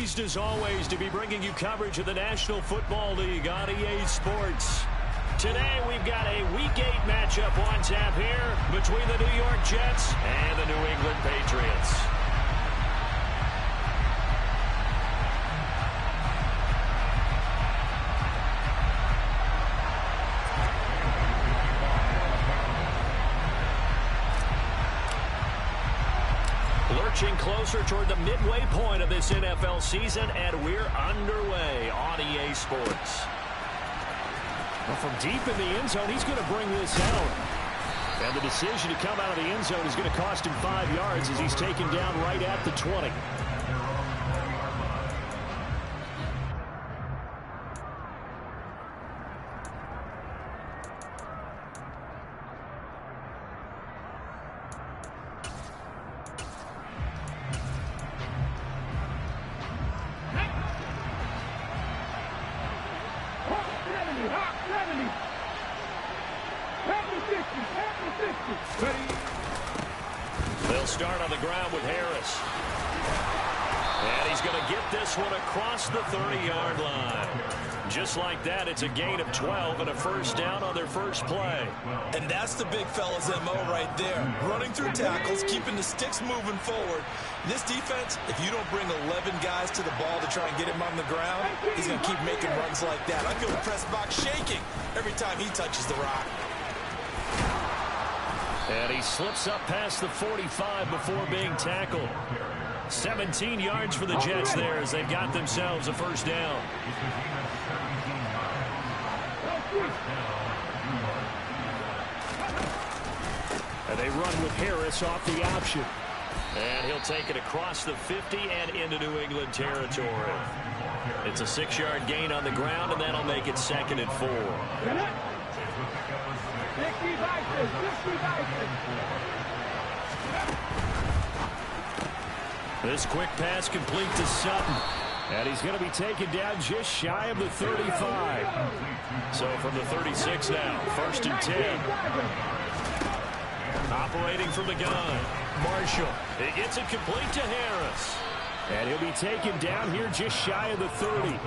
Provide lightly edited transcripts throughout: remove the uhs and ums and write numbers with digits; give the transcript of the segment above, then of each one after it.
Pleased as always to be bringing you coverage of the National Football League on EA Sports. Today we've got a Week 8 matchup on tap here between the New York Jets and the New England Patriots. Lurching closer toward the midway point of this NFL season, and we're underway on EA Sports. Well, from deep in the end zone, he's going to bring this out. And the decision to come out of the end zone is going to cost him 5 yards as he's taken down right at the 20. They'll start on the ground with Harris. And he's going to get this one across the 30-yard line. Just like that, it's a gain of 12 and a first down on their first play. And that's the big fella's MO right there. Running through tackles, keeping the sticks moving forward. This defense, if you don't bring 11 guys to the ball to try and get him on the ground, he's going to keep making runs like that. I feel the press box shaking every time he touches the rock. And he slips up past the 45 before being tackled. 17 yards for the Jets there as they've got themselves a first down. And they run with Harris off the option. And he'll take it across the 50 and into New England territory. It's a 6-yard gain on the ground, and that'll make it 2nd and 4. This quick pass complete to Sutton. And he's going to be taken down just shy of the 35. So from the 36 now, 1st and 10. Operating from the gun, Marshall. He gets it complete to Harris. And he'll be taken down here just shy of the 30.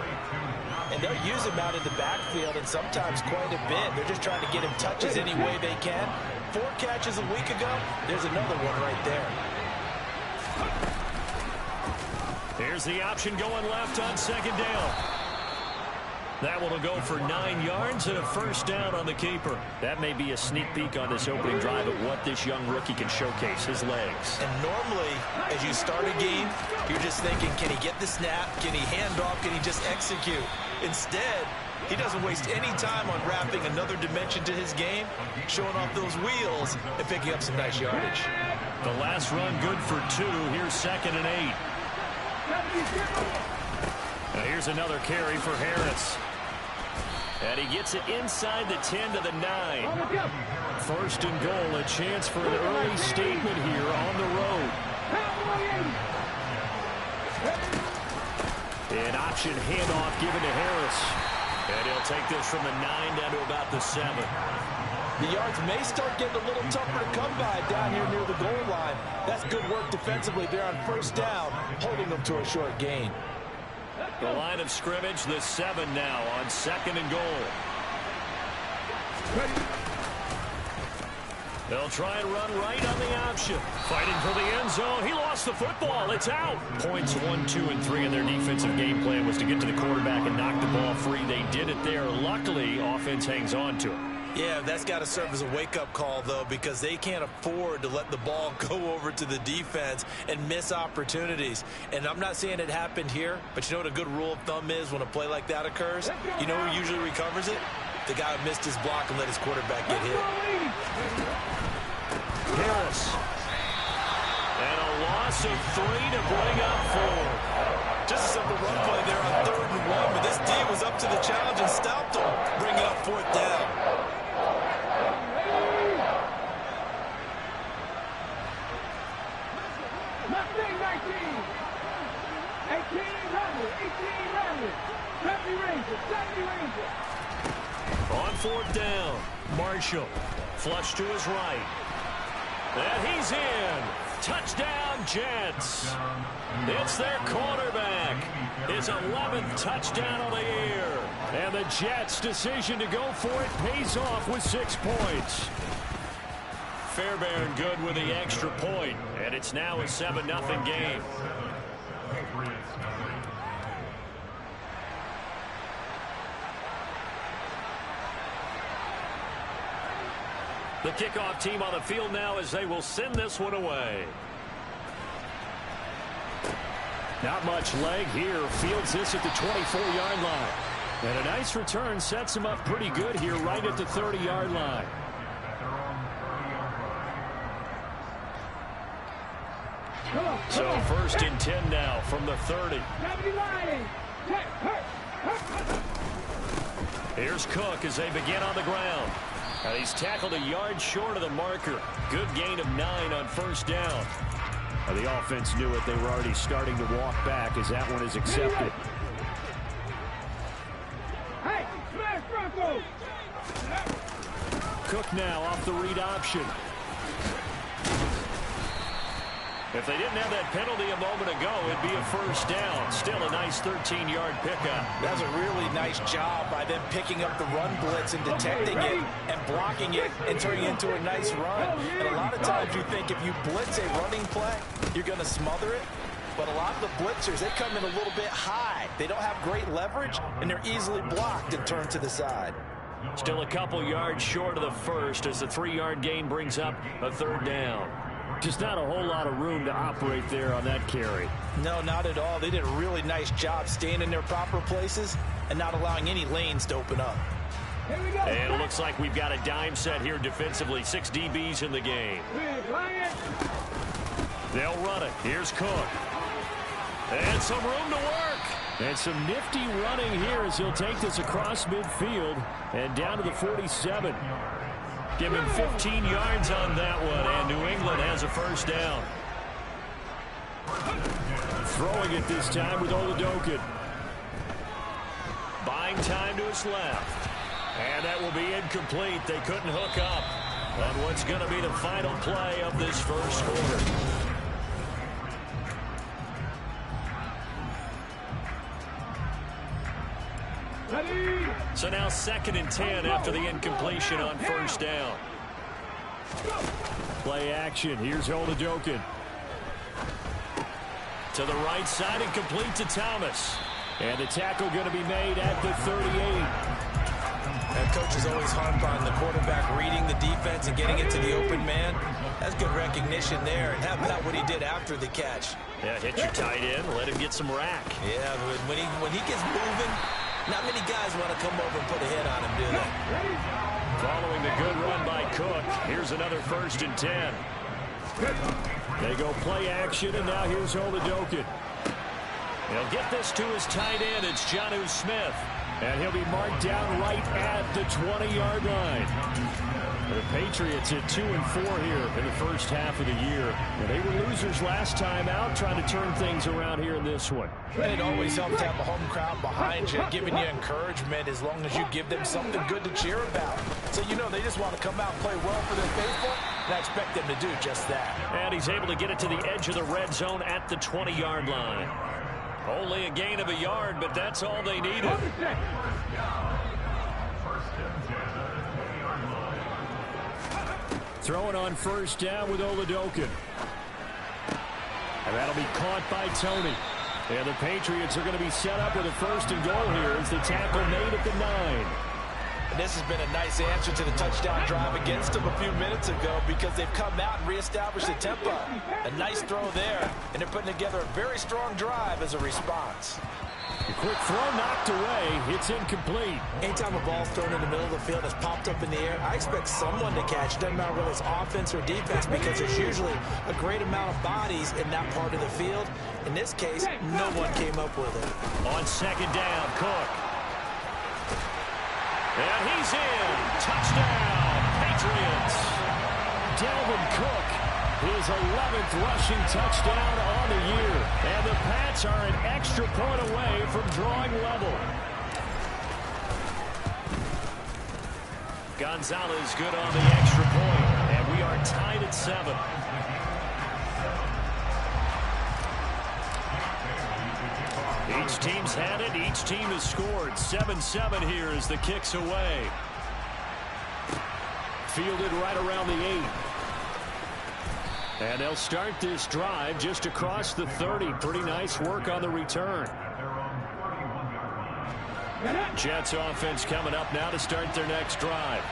And they'll use him out in the backfield, and sometimes quite a bit. They're just trying to get him touches any way they can. 4 catches a week ago. There's another one right there. Here's the option going left on 2nd down. That one will go for 9 yards and a first down on the keeper. That may be a sneak peek on this opening drive of what this young rookie can showcase, his legs. And normally, as you start a game, you're just thinking, can he get the snap? Can he hand off? Can he just execute? Instead, he doesn't waste any time on wrapping another dimension to his game, showing off those wheels, and picking up some nice yardage. The last run good for 2. Here's 2nd and 8. Now here's another carry for Harris. And he gets it inside the 10 to the 9. 1st and goal, a chance for an early statement here on the road. An option handoff given to Harris. And he'll take this from the 9 down to about the 7. The yards may start getting a little tougher to come by down here near the goal line. That's good work defensively there on 1st down, holding them to a short gain. The line of scrimmage, the 7 now on 2nd and goal. They'll try and run right on the option. Fighting for the end zone. He lost the football. It's out. Points 1, 2, and 3 in their defensive game plan was to get to the quarterback and knock the ball free. They did it there. Luckily, offense hangs on to it. Yeah, that's got to serve as a wake-up call, though, because they can't afford to let the ball go over to the defense and miss opportunities. And I'm not saying it happened here, but you know what a good rule of thumb is when a play like that occurs? You know who usually recovers it? The guy who missed his block and let his quarterback get hit. Harris. And a loss of 3 to bring up 4. Just a simple run play there on 3rd and 1, but this D was up to the challenge and stopped him, bringing up 4th down. On 4th down, Marshall. Flush to his right. And he's in. Touchdown, Jets. It's their quarterback. His 11th touchdown of the year. And the Jets' decision to go for it pays off with 6 points. Fairbairn good with the extra point, and it's now a 7-0 game. The kickoff team on the field now as they will send this one away. Not much leg here. Fields this at the 24-yard line. And a nice return sets him up pretty good here right at the 30-yard line. So 1st and 10 now from the 30. Here's Cook as they begin on the ground. And he's tackled a yard short of the marker. Good gain of 9 on 1st down. The offense knew it. They were already starting to walk back as that one is accepted. Cook now off the read option. If they didn't have that penalty a moment ago, it'd be a 1st down. Still a nice 13-yard pickup. That's a really nice job by them picking up the run blitz and detecting it and blocking it and turning it into a nice run. And a lot of times you think if you blitz a running play, you're going to smother it. But a lot of the blitzers, they come in a little bit high. They don't have great leverage, and they're easily blocked and turned to the side. Still a couple yards short of the 1st as the 3-yard gain brings up a 3rd down. Just not a whole lot of room to operate there on that carry. No, not at all. They did a really nice job staying in their proper places and not allowing any lanes to open up. And it looks like we've got a dime set here defensively. 6 DBs in the game. They'll run it. Here's Cook. And some room to work. And some nifty running here as he'll take this across midfield and down to the 47. Give him 15 yards on that one, and New England has a 1st down. Throwing it this time with Oladokin. Buying time to his left. And that will be incomplete. They couldn't hook up on what's going to be the final play of this 1st quarter. So now 2nd and 10 after the incompletion on 1st down. Play action. Here's Oladokin. To the right side and complete to Thomas. And the tackle going to be made at the 38. And coaches always harp on the quarterback reading the defense and getting it to the open man. That's good recognition there. And how about what he did after the catch? Yeah, hit your tight end. Let him get some rack. Yeah, but when he gets moving, not many guys want to come over and put a hit on him, do they? Following the good run by Cook, here's another 1st and 10. They go play action, and now here's Oladokin. He'll get this to his tight end. It's Jonnu Smith. And he'll be marked down right at the 20-yard line. The Patriots at 2-4 here in the 1st half of the year. And they were losers last time out, trying to turn things around here in this one. And it always helps to have a home crowd behind you, giving you encouragement as long as you give them something good to cheer about. So you know they just want to come out and play well for their faithful, and I expect them to do just that. And he's able to get it to the edge of the red zone at the 20-yard line. Only a gain of a yard, but that's all they needed. Throwing on 1st down with Oladokin. And that'll be caught by Tony. And the Patriots are going to be set up with a 1st and goal here as the tackle made at the 9. And this has been a nice answer to the touchdown drive against them a few minutes ago because they've come out and reestablished the tempo. A nice throw there, and they're putting together a very strong drive as a response. A quick throw knocked away. It's incomplete. Anytime a ball's thrown in the middle of the field that's popped up in the air, I expect someone to catch. It doesn't matter whether it's offense or defense because there's usually a great amount of bodies in that part of the field. In this case, no one came up with it. On 2nd down, Cook. And he's in. Touchdown, Patriots. Dalvin Cook, his 11th rushing touchdown on the year. And the Pats are an extra point away from drawing level. Gonzalez good on the extra point. And we are tied at 7. Both teams had it. Each team has scored. 7-7 here as the kick's away. Fielded right around the 8. And they'll start this drive just across the 30. Pretty nice work on the return. Jets offense coming up now to start their next drive.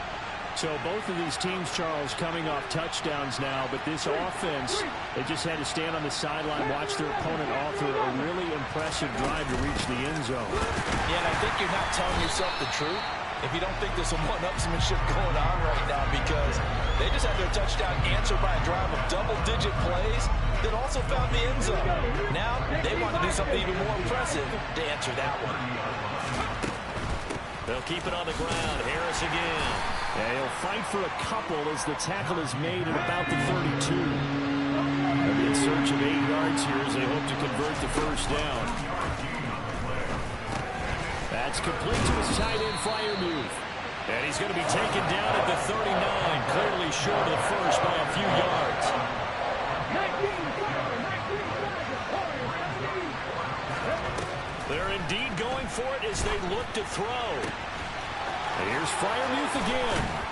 So both of these teams, Charles, coming off touchdowns now, but this offense, they just had to stand on the sideline, watch their opponent offer a really impressive drive to reach the end zone. Yeah, and I think you're not telling yourself the truth if you don't think there's some one-upsmanship going on right now, because they just had their touchdown answered by a drive of double-digit plays that also found the end zone. Now they want to do something even more impressive to answer that one. They'll keep it on the ground. Harris again. And he'll fight for a couple as the tackle is made at about the 32. They'll be in search of 8 yards here as they hope to convert the first down. That's complete to his tight end Freiermuth. And he's going to be taken down at the 39, clearly short of the first by a few yards. They're indeed going for it as they look to throw. And here's Freiermuth again.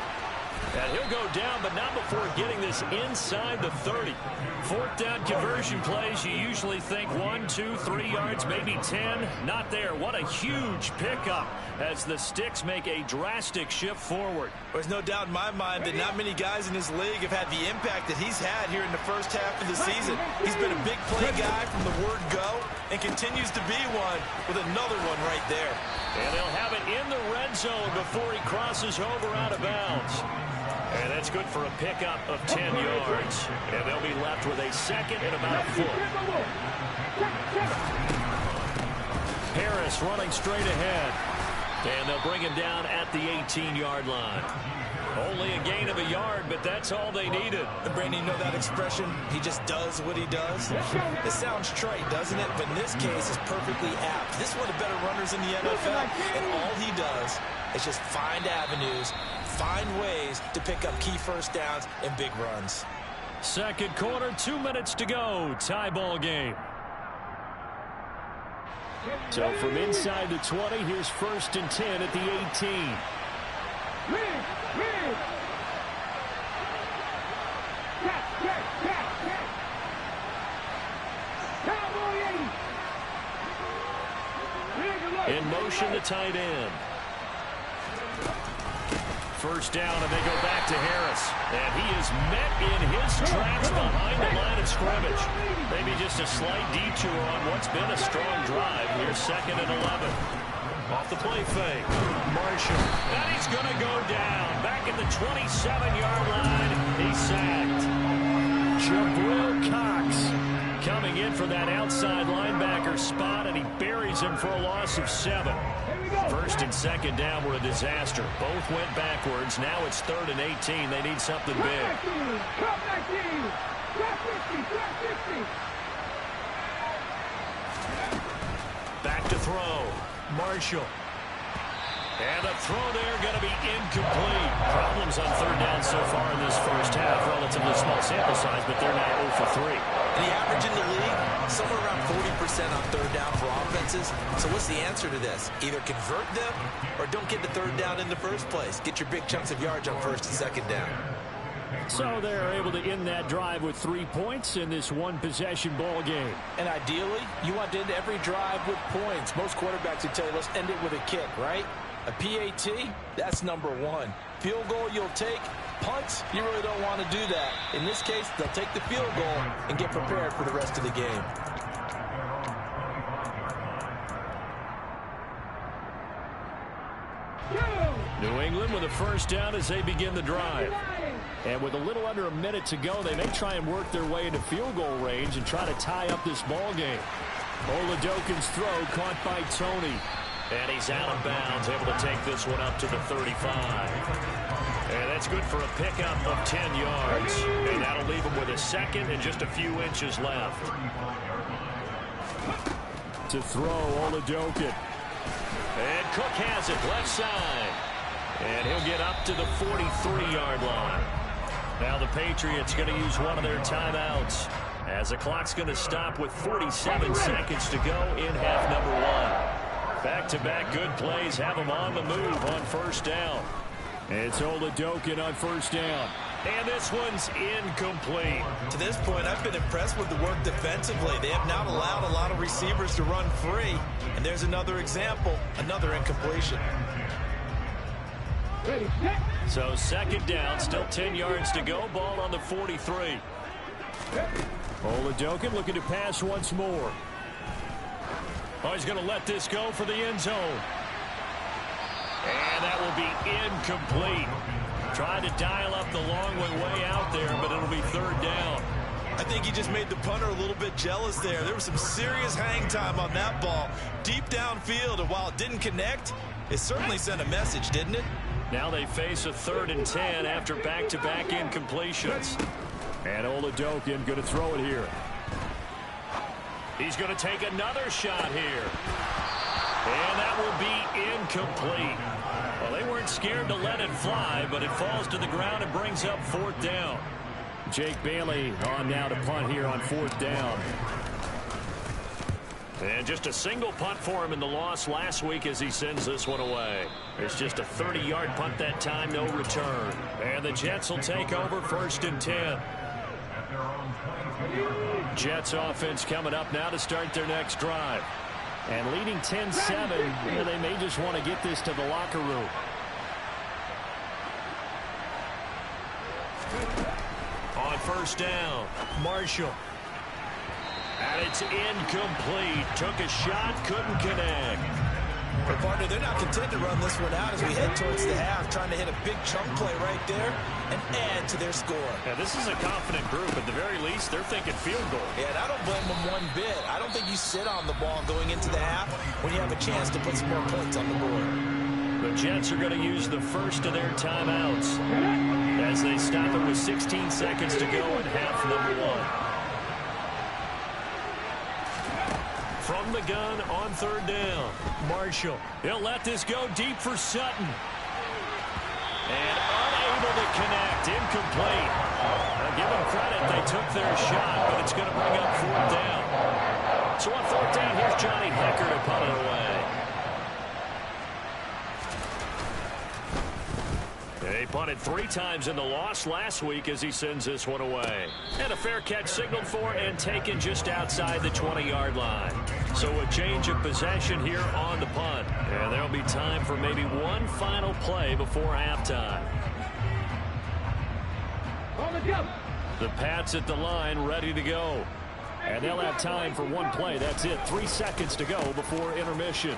And he'll go down, but not before getting this inside the 30. Fourth down conversion plays, you usually think 1, 2, 3 yards, maybe 10. Not there. What a huge pickup as the Sticks make a drastic shift forward. There's no doubt in my mind that not many guys in this league have had the impact that he's had here in the first half of the season. He's been a big play guy from the word go and continues to be one with another one right there. And they'll have it in the red zone before he crosses over out of bounds. And that's good for a pickup of 10 yards. And they'll be left with a second and about a foot. Harris running straight ahead. And they'll bring him down at the 18-yard line. Only a gain of a yard, but that's all they needed. Brandon, you know that expression? He just does what he does? It sounds trite, doesn't it? But in this case, it's perfectly apt. This is one of the better runners in the NFL, and all he does is just find avenues, find ways to pick up key first downs and big runs. Second quarter, 2 minutes to go. Tie ball game. So from inside the 20, here's 1st and 10 at the 18. In motion, the tight end. First down, and they go back to Harris. And he is met in his tracks behind the line of scrimmage. Maybe just a slight detour on what's been a strong drive. Here's 2nd and 11. Off the play fake. Marshall. And he's going to go down. Back at the 27-yard line. He's sacked. Jabril Cox coming in for that outside linebacker spot, and he buries him for a loss of 7. First and second down were a disaster. Both went backwards. Now it's 3rd and 18. They need something big. Back to throw. Marshall. And the throw there going to be incomplete. Problems on 3rd down so far in this first half. Relatively small sample size, but they're now 0 for 3. The average in the league, somewhere around 40% on 3rd down for offenses. So what's the answer to this? Either convert them or don't get the 3rd down in the first place. Get your big chunks of yards on 1st and 2nd down. So they're able to end that drive with 3 points in this one-possession ball game. And ideally, you want to end every drive with points. Most quarterbacks would tell you, let's end it with a kick, right? A PAT, that's number 1. Field goal you'll take. Punts, you really don't want to do that. In this case, they'll take the field goal and get prepared for the rest of the game. New England with a first down as they begin the drive. And with a little under a minute to go, they may try and work their way into field goal range and try to tie up this ball game. Oladokin's throw caught by Tony. And he's out of bounds, able to take this one up to the 35. And that's good for a pickup of 10 yards. And that'll leave him with a second and just a few inches left. To throw, Oladokin. And Cook has it, left side. And he'll get up to the 43-yard line. Now the Patriots going to use one of their timeouts. as the clock's going to stop with 47 seconds to go in half number one. Back-to-back good plays have them on the move on first down. It's Oladokin on first down. And this one's incomplete. To this point, I've been impressed with the work defensively. They have not allowed a lot of receivers to run free. And there's another example, another incompletion. So second down, still 10 yards to go. Ball on the 43. Oladokin looking to pass once more. Oh, he's going to let this go for the end zone. And that will be incomplete. Tried to dial up the long one way out there, but it'll be third down. I think he just made the punter a little bit jealous there. There was some serious hang time on that ball. Deep downfield, and while it didn't connect, it certainly sent a message, didn't it? Now they face a 3rd and 10 after back-to-back incompletions. And Oladokin going to throw it here. He's going to take another shot here. And that will be incomplete. Well, they weren't scared to let it fly, but it falls to the ground and brings up 4th down. Jake Bailey on now to punt here on 4th down. And just a single punt for him in the loss last week as he sends this one away. It's just a 30-yard punt that time, no return. And the Jets will take over 1st and 10. Jets offense coming up now to start their next drive. And leading 10-7, they may just want to get this to the locker room. On first down, Marshall. And it's incomplete. Took a shot, couldn't connect. But partner, they're not content to run this one out as we head towards the half, trying to hit a big chunk play right there and add to their score. Yeah, this is a confident group. At the very least, they're thinking field goal. Yeah, and I don't blame them one bit. I don't think you sit on the ball going into the half when you have a chance to put some more points on the board. The Jets are going to use the first of their timeouts as they stop it with 16 seconds to go in half number one. From the gun on 3rd down, Marshall. He'll let this go deep for Sutton. And unable to connect, incomplete. Now give them credit, they took their shot, but it's going to bring up 4th down. So on 4th down, here's Johnny Hecker to punt it away. They punted 3 times in the loss last week as he sends this one away. And a fair catch signaled for and taken just outside the 20-yard line. So a change of possession here on the punt. And there'll be time for maybe one final play before halftime. The Pats at the line ready to go. And they'll have time for one play. That's it. 3 seconds to go before intermission.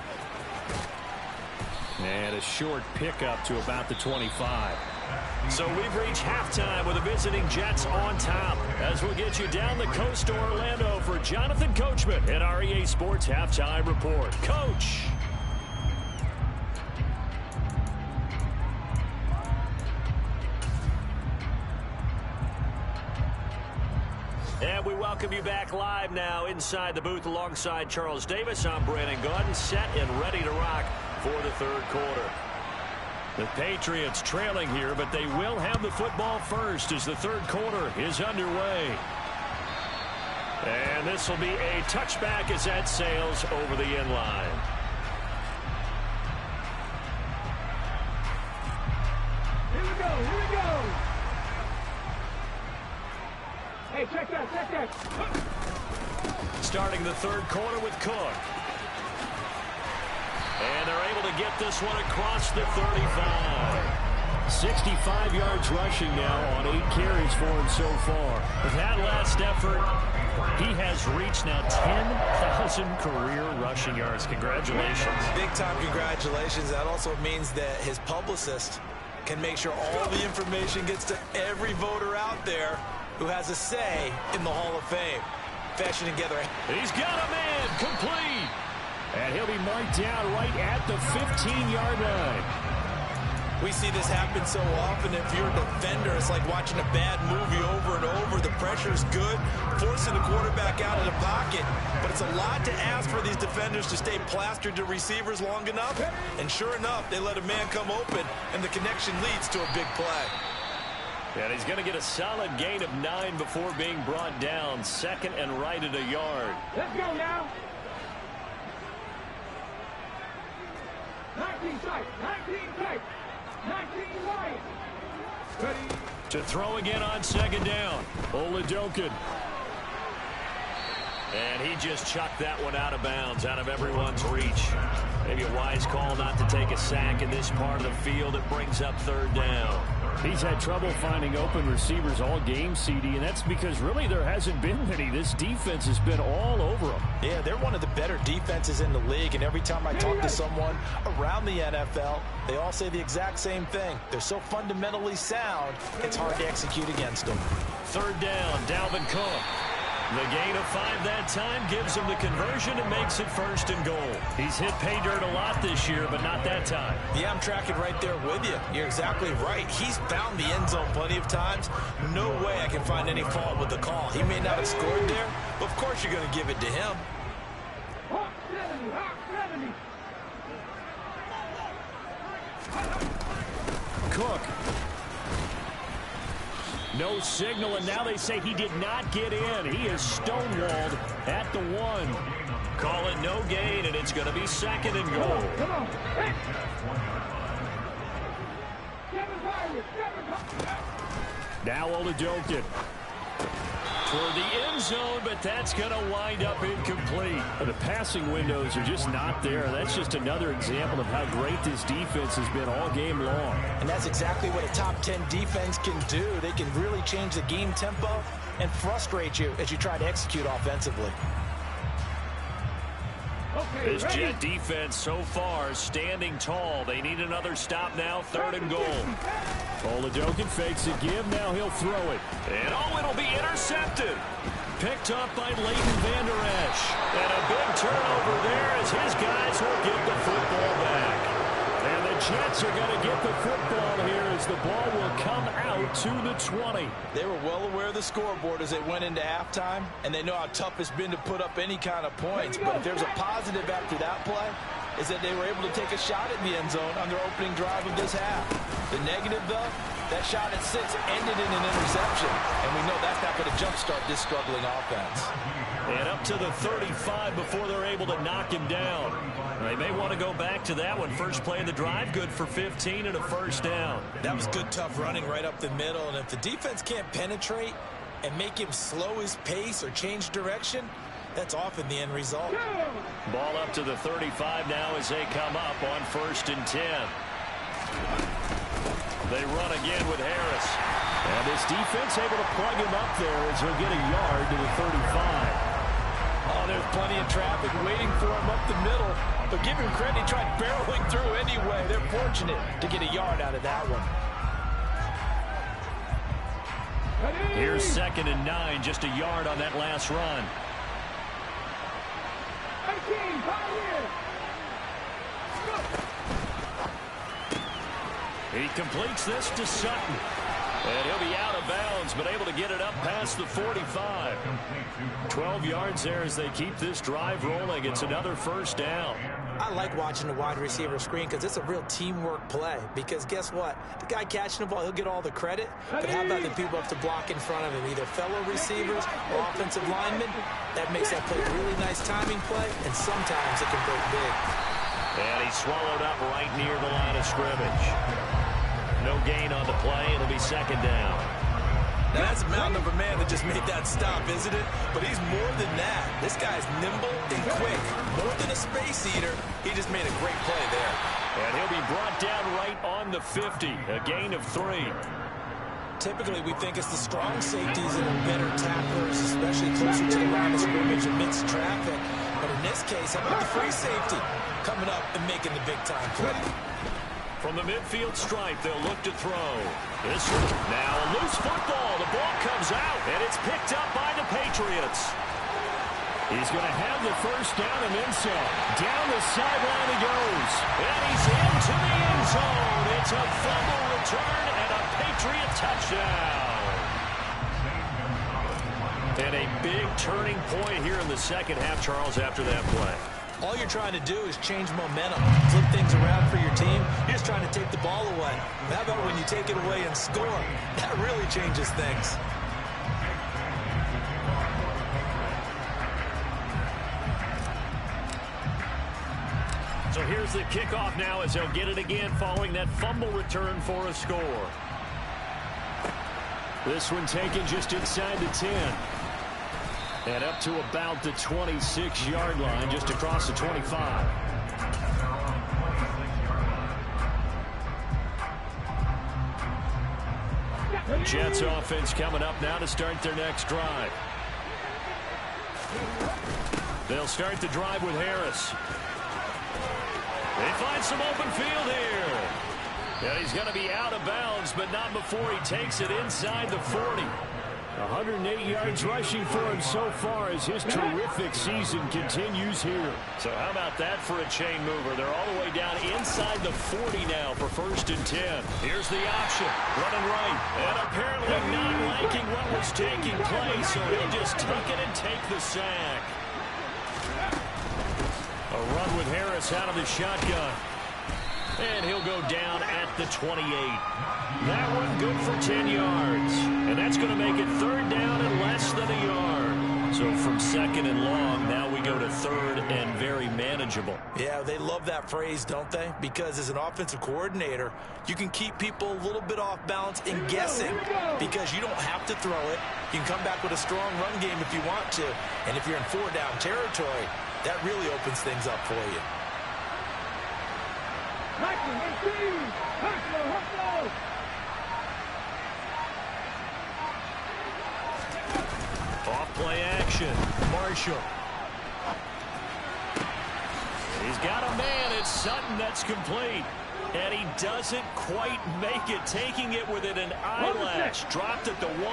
And a short pickup to about the 25. So we've reached halftime with the visiting Jets on top. As we'll get you down the coast to Orlando for Jonathan Coachman at our EA Sports Halftime Report. Coach. And we welcome you back live now inside the booth alongside Charles Davis. I'm Brandon Gaudin, set and ready to rock for the 3rd quarter. The Patriots trailing here, but they will have the football first as the 3rd quarter is underway. And this will be a touchback as that sails over the end line. Here we go, here we go. Hey, check that, check that. Starting the 3rd quarter with Cook. And they're able to get this one across the 35. 65 yards rushing now on 8 carries for him so far. With that last effort, he has reached now 10,000 career rushing yards. Congratulations. Big time congratulations. That also means that his publicist can make sure all the information gets to every voter out there who has a say in the Hall of Fame. Fashioning together. He's got a man complete. And he'll be marked down right at the 15-yard line. We see this happen so often. If you're a defender, it's like watching a bad movie over and over. The pressure's good, forcing the quarterback out of the pocket. But it's a lot to ask for these defenders to stay plastered to receivers long enough. And sure enough, they let a man come open, and the connection leads to a big play. And he's going to get a solid gain of 9 before being brought down. 2nd and right at a yard. Let's go now. 19 tight. 19 tight. 19 wide. Ready. To throw again on 2nd down. Oladokin. And he just chucked that one out of bounds, out of everyone's reach. Maybe a wise call not to take a sack in this part of the field. It brings up 3rd down. He's had trouble finding open receivers all game, CD, and that's because really there hasn't been many. This defense has been all over them. Yeah, they're one of the better defenses in the league, and every time I talk to someone around the NFL, they all say the exact same thing. They're so fundamentally sound, it's hard to execute against them. 3rd down, Dalvin Cook. The gain of 5 that time gives him the conversion and makes it 1st and goal. He's hit pay dirt a lot this year, but not that time. Yeah, I'm tracking right there with you. You're exactly right. He's found the end zone plenty of times. No way I can find any fault with the call. He may not have scored there, but of course you're going to give it to him. Hawk 70. Hawk 70. Cook. No signal, and now they say he did not get in. He is stonewalled at the 1. Call it no gain, and it's going to be 2nd and goal. Come on. Hey. 7 Now Oladokin. Toward the end zone, but that's going to wind up incomplete. The passing windows are just not there. That's just another example of how great this defense has been all game long. And that's exactly what a top 10 defense can do. They can really change the game tempo and frustrate you as you try to execute offensively. Okay, This Jet defense so far standing tall. They need another stop now. 3rd and goal. Oladokin fakes a give. Now he'll throw it. And it'll be intercepted. Picked up by Leighton Vander Esch. And a big turnover there as his guys will get the football back. And the Jets are going to get the football here as the ball will come out to the 20. They were well aware of the scoreboard as they went into halftime, and they know how tough it's been to put up any kind of points. But if there's a positive after that play, is that they were able to take a shot at the end zone on their opening drive of this half. The negative, though, that shot at 6 ended in an interception, and we know that's not going to jumpstart this struggling offense. And up to the 35 before they're able to knock him down. They may want to go back to that one. First play of the drive, good for 15 and a 1st down. That was good, tough running right up the middle, and if the defense can't penetrate and make him slow his pace or change direction, that's often the end result. Ball up to the 35 now as they come up on 1st and 10. They run again with Harris. And this defense able to plug him up there as he'll get a yard to the 35. Oh, there's plenty of traffic waiting for him up the middle. But give him credit, he tried barreling through anyway. They're fortunate to get a yard out of that one. Here's 2nd and 9, just a yard on that last run. 18, 5 years. He completes this to Sutton. And he'll be out of bounds, but able to get it up past the 45. 12 yards there as they keep this drive rolling. It's another 1st down. I like watching the wide receiver screen because it's a real teamwork play. Because guess what? The guy catching the ball, he'll get all the credit. But how about the people up to block in front of him? Either fellow receivers or offensive linemen. That makes that play a really nice timing play, and sometimes it can break big. And he's swallowed up right near the line of scrimmage. No gain on the play. It'll be 2nd down. Now, that's a mountain of a man that just made that stop, isn't it? But he's more than that. This guy's nimble and quick. More than a space eater, he just made a great play there. And he'll be brought down right on the 50. A gain of 3. Typically, we think it's the strong safeties that are better tacklers, especially closer to the line of scrimmage amidst traffic. But in this case, how about the free safety coming up and making the big-time play? From the midfield stripe, they'll look to throw. This one, now a loose football. The ball comes out, and it's picked up by the Patriots. He's going to have the 1st down and then some. Down the sideline he goes. And he's into the end zone. It's a fumble return and a Patriot touchdown. And a big turning point here in the 2nd half, Charles, after that play. All you're trying to do is change momentum, flip things around for your team. You're just trying to take the ball away. How about when you take it away and score? That really changes things. So here's the kickoff now as they'll get it again following that fumble return for a score. This one taken just inside the 10. And up to about the 26-yard line, just across the 25. The Jets offense coming up now to start their next drive. They'll start the drive with Harris. They find some open field here. And he's going to be out of bounds, but not before he takes it inside the 40. 108 yards rushing for him so far as his terrific season continues here. So how about that for a chain mover? They're all the way down inside the 40 now for 1st and 10. Here's the option, running right. And apparently not liking what was taking place, so he'll just tuck it and take the sack. A run with Harris out of the shotgun. And he'll go down at the 28. That one good for 10 yards. And that's going to make it 3rd down and less than a yard. So from 2nd and long, now we go to 3rd and very manageable. Yeah, they love that phrase, don't they? Because as an offensive coordinator, you can keep people a little bit off balance and guessing because you don't have to throw it. You can come back with a strong run game if you want to. And if you're in 4-down territory, that really opens things up for you. Off play action. Marshall. He's got a man. It's Sutton that's complete. And he doesn't quite make it. Taking it within an eyelash. Dropped at the 1.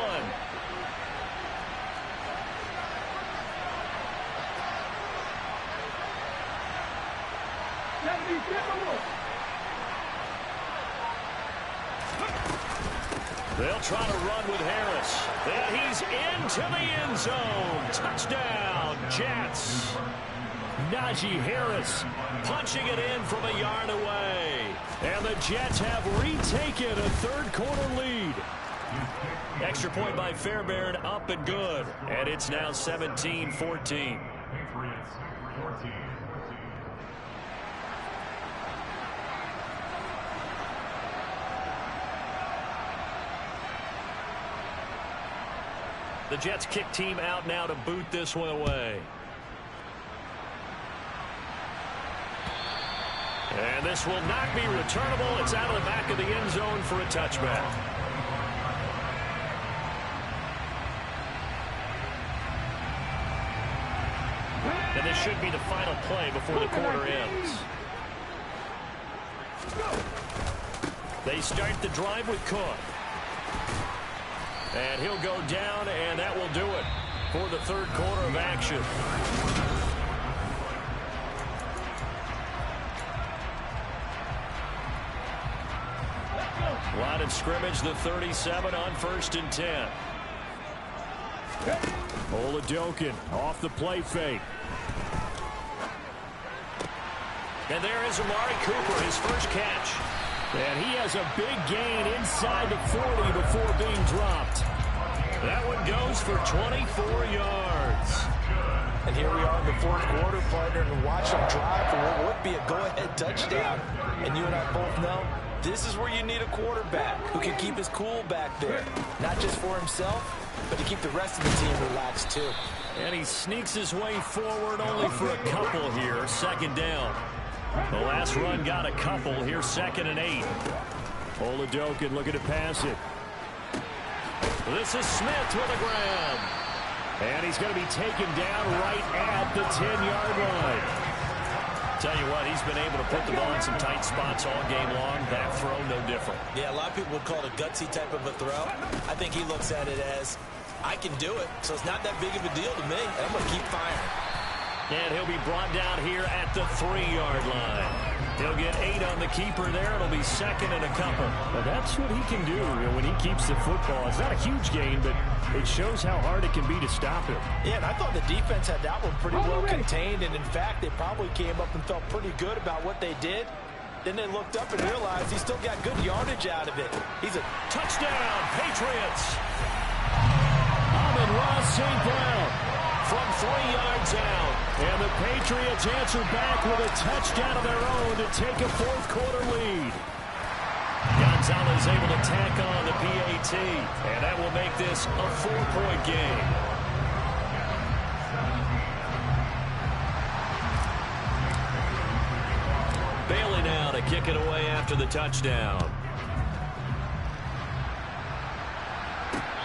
They'll try to run with Harris. And he's into the end zone. Touchdown, Jets. Najee Harris punching it in from a yard away. And the Jets have retaken a 3rd quarter lead. Extra point by Fairbairn, up and good. And it's now 17-14. The Jets kick team out now to boot this one away. And this will not be returnable. It's out of the back of the end zone for a touchback. And this should be the final play before the quarter ends. They start the drive with Cook. And he'll go down, and that will do it for the 3rd quarter of action. Line of scrimmage, the 37 on 1st and 10. Oladokin off the play fake. And there is Amari Cooper, his first catch. And he has a big gain inside the 40 before being dropped. That one goes for 24 yards. And here we are in the 4th quarter, partner, and watch them drive for what would be a go-ahead touchdown. And you and I both know this is where you need a quarterback who can keep his cool back there. Not just for himself, but to keep the rest of the team relaxed too. And he sneaks his way forward only for a couple here. 2nd down. The last run got a couple. Here's 2nd and 8. Oladokin looking to pass it. This is Smith with a grab. And he's going to be taken down right at the 10-yard line. Tell you what, he's been able to put the ball in some tight spots all game long. That throw, no different. Yeah, a lot of people would call it a gutsy type of a throw. I think he looks at it as, I can do it, so it's not that big of a deal to me. I'm going to keep firing. And he'll be brought down here at the 3-yard line. He'll get 8 on the keeper there. It'll be second and a couple. But that's what he can do when he keeps the football. It's not a huge gain, but it shows how hard it can be to stop him. Yeah, and I thought the defense had that one pretty well contained, and in fact, they probably came up and felt pretty good about what they did. Then they looked up and realized he still got good yardage out of it. He's a touchdown, Patriots. Amon-Ra St. Brown from 3 yards out. And the Patriots answer back with a touchdown of their own to take a fourth-quarter lead. Gonzalez able to tack on the PAT, and that will make this a 4-point game. Bailey now to kick it away after the touchdown.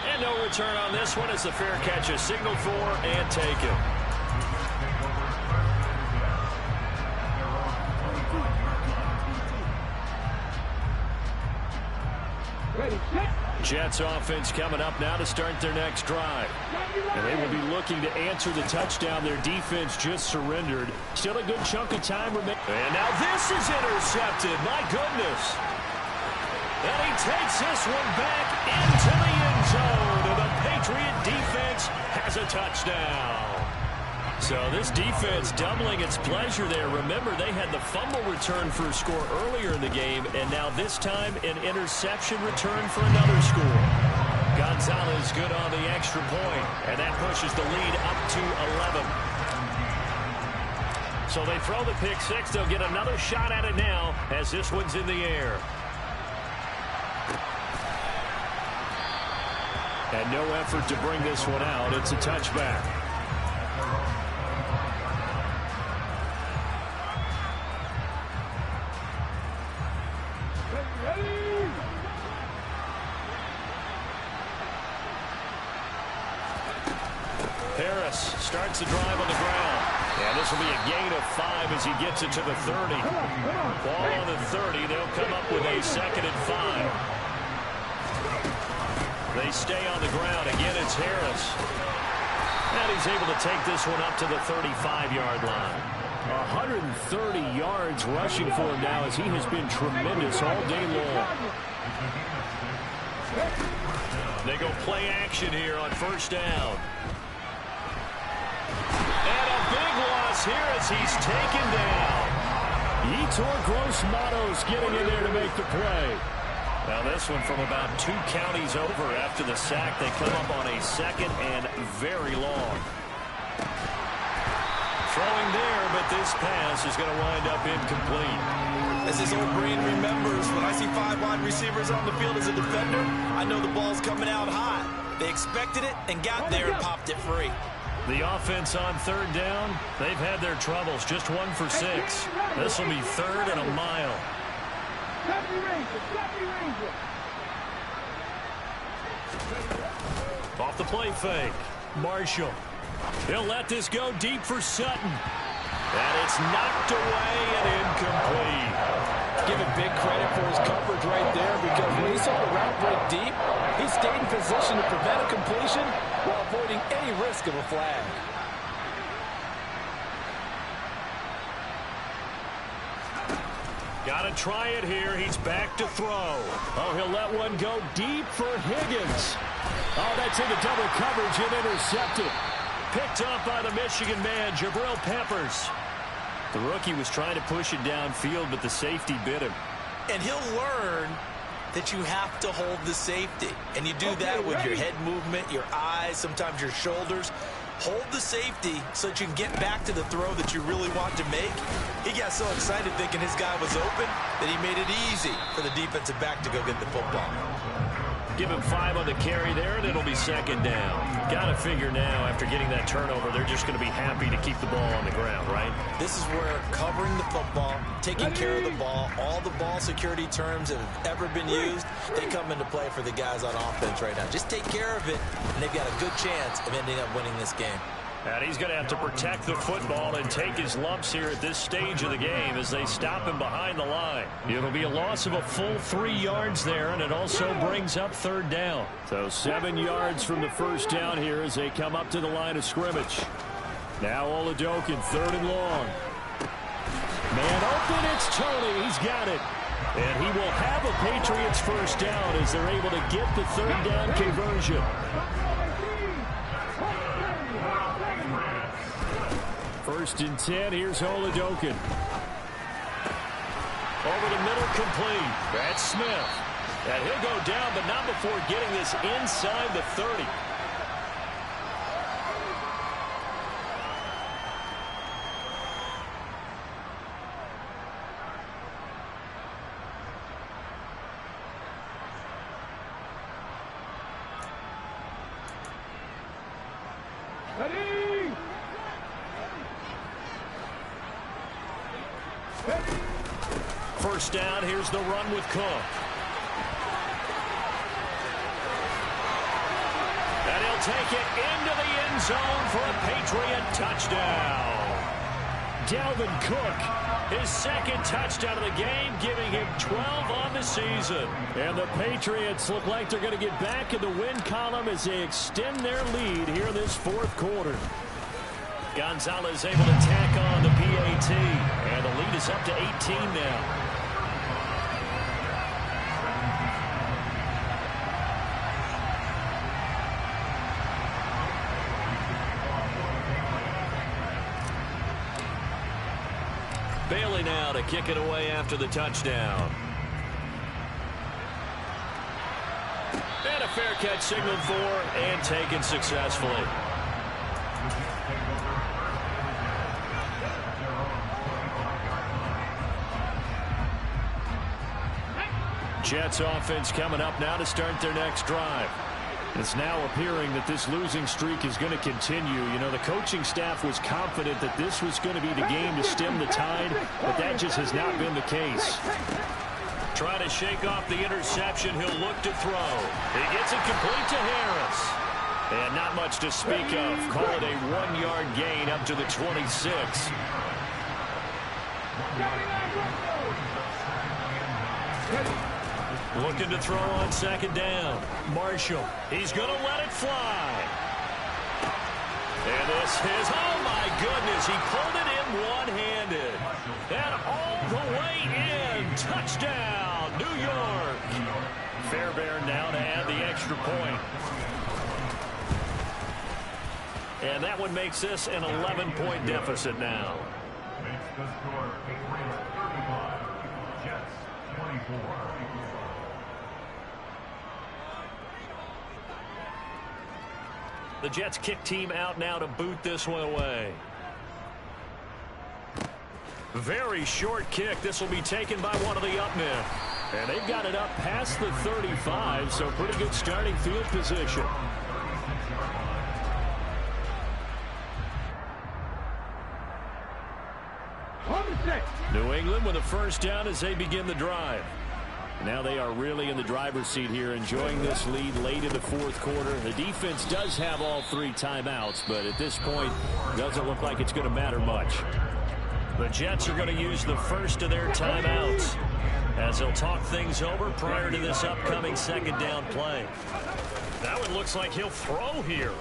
And no return on this one as the fair catch is signaled for and taken. Jets offense coming up now to start their next drive. And they will be looking to answer the touchdown their defense just surrendered. Still a good chunk of time remaining. And now this is intercepted. My goodness. And he takes this one back into the end zone. And the Patriot defense has a touchdown. So this defense doubling its pleasure there. Remember, they had the fumble return for a score earlier in the game, and now this time an interception return for another score. Gonzalez good on the extra point, and that pushes the lead up to 11. So they throw the pick six. They'll get another shot at it now as this one's in the air. And no effort to bring this one out. It's a touchback. Starts the drive on the ground. And this will be a gain of 5 as he gets it to the 30. Ball on the 30. They'll come up with a 2nd and 5. They stay on the ground. Again, it's Harris. And he's able to take this one up to the 35-yard line. 130 yards rushing for him now as he has been tremendous all day long. They go play action here on first down. Here as he's taken down. Yetur Gross-Matos getting in there to make the play. Now this one from about 2 counties over after the sack. They come up on a 2nd and very long. Throwing there, but this pass is going to wind up incomplete. As his old brain remembers, when I see 5 wide receivers on the field as a defender, I know the ball's coming out hot. They expected it and got there and popped it free. The offense on third down, they've had their troubles. Just 1 for 6. This will be 3rd and a mile. Off the play fake. Marshall. He'll let this go deep for Sutton. And it's knocked away and incomplete. Give him big credit for his coverage right there, because when he saw the route break deep, he stayed in position to prevent a completion while avoiding any risk of a flag. Got to try it here. He's back to throw. Oh, he'll let one go deep for Higgins. Oh, that's into double coverage and intercepted. Picked up by the Michigan man, Jabril Peppers. The rookie was trying to push it downfield, but the safety bit him. And he'll learn that you have to hold the safety. And you do that with your head movement, your eyes, sometimes your shoulders. Hold the safety so that you can get back to the throw that you really want to make. He got so excited thinking his guy was open that he made it easy for the defensive back to go get the football. Give him 5 on the carry there, and it'll be 2nd down. Got to figure now, after getting that turnover, they're just going to be happy to keep the ball on the ground, right? This is where covering the football, taking care of the ball, all the ball security terms that have ever been used, they come into play for the guys on offense right now. Just take care of it, and they've got a good chance of ending up winning this game. And he's going to have to protect the football and take his lumps here at this stage of the game as they stop him behind the line. It'll be a loss of a full 3 yards there, and it also brings up 3rd down. So 7 yards from the first down here as they come up to the line of scrimmage. Now Oladokin, 3rd and long. Man open, it's Tony. He's got it. And he will have a Patriots first down as they're able to get the third down conversion. First and 10, here's Oladokin. Over the middle, complete. That's Smith. And he'll go down, but not before getting this inside the 30. First down, here's the run with Cook. And he'll take it into the end zone for a Patriot touchdown. Dalvin Cook, his second touchdown of the game, giving him 12 on the season. And the Patriots look like they're going to get back in the win column as they extend their lead here in this fourth quarter. Gonzalez able to tack on the PAT, and the lead is up to 18 now. Bailey now to kick it away after the touchdown. And a fair catch signaled for and taken successfully. Jets offense coming up now to start their next drive. It's now appearing that this losing streak is going to continue. You know, the coaching staff was confident that this was going to be the game to stem the tide, but that just has not been the case. Trying to shake off the interception. He'll look to throw. He gets it complete to Harris. And not much to speak of. Call it a 1-yard gain up to the 26. Looking to throw on second down. Marshall, he's going to let it fly. And this is, oh my goodness, he pulled it in one-handed. And all the way in. Touchdown, New York. Fairbairn now to add the extra point. And that one makes this an 11-point deficit now. Makes the score Patriots 35, Jets 24. The Jets kick team out now to boot this one away. Very short kick. This will be taken by one of the up men. And they've got it up past the 35, so pretty good starting field position. New England with a first down as they begin the drive. Now they are really in the driver's seat here, enjoying this lead late in the fourth quarter. The defense does have all 3 timeouts, but at this point, doesn't look like it's going to matter much. The Jets are going to use the first of their timeouts as they'll talk things over prior to this upcoming second down play. That one looks like he'll throw here.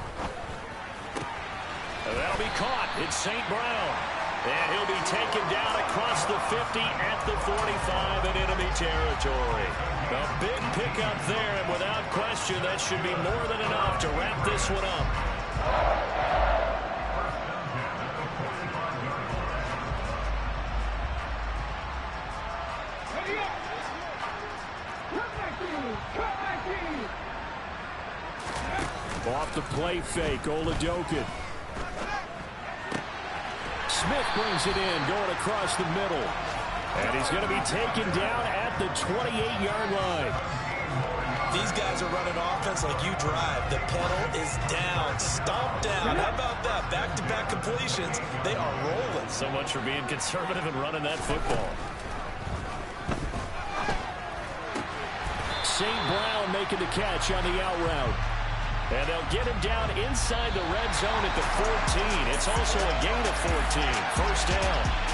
And that'll be caught. It's St. Brown. And he'll be taken down across the 50 at the 45 in enemy territory. A big pickup there, and without question, that should be more than enough to wrap this one up. Off the play fake, Oladokin. Smith brings it in, going across the middle. And he's going to be taken down at the 28-yard line. These guys are running offense like you drive. The pedal is down, stomped down. How about that? Back-to-back completions. They are rolling. So much for being conservative and running that football. St. Brown making the catch on the out route. And they'll get him down inside the red zone at the 14. It's also a gain of 14. First down.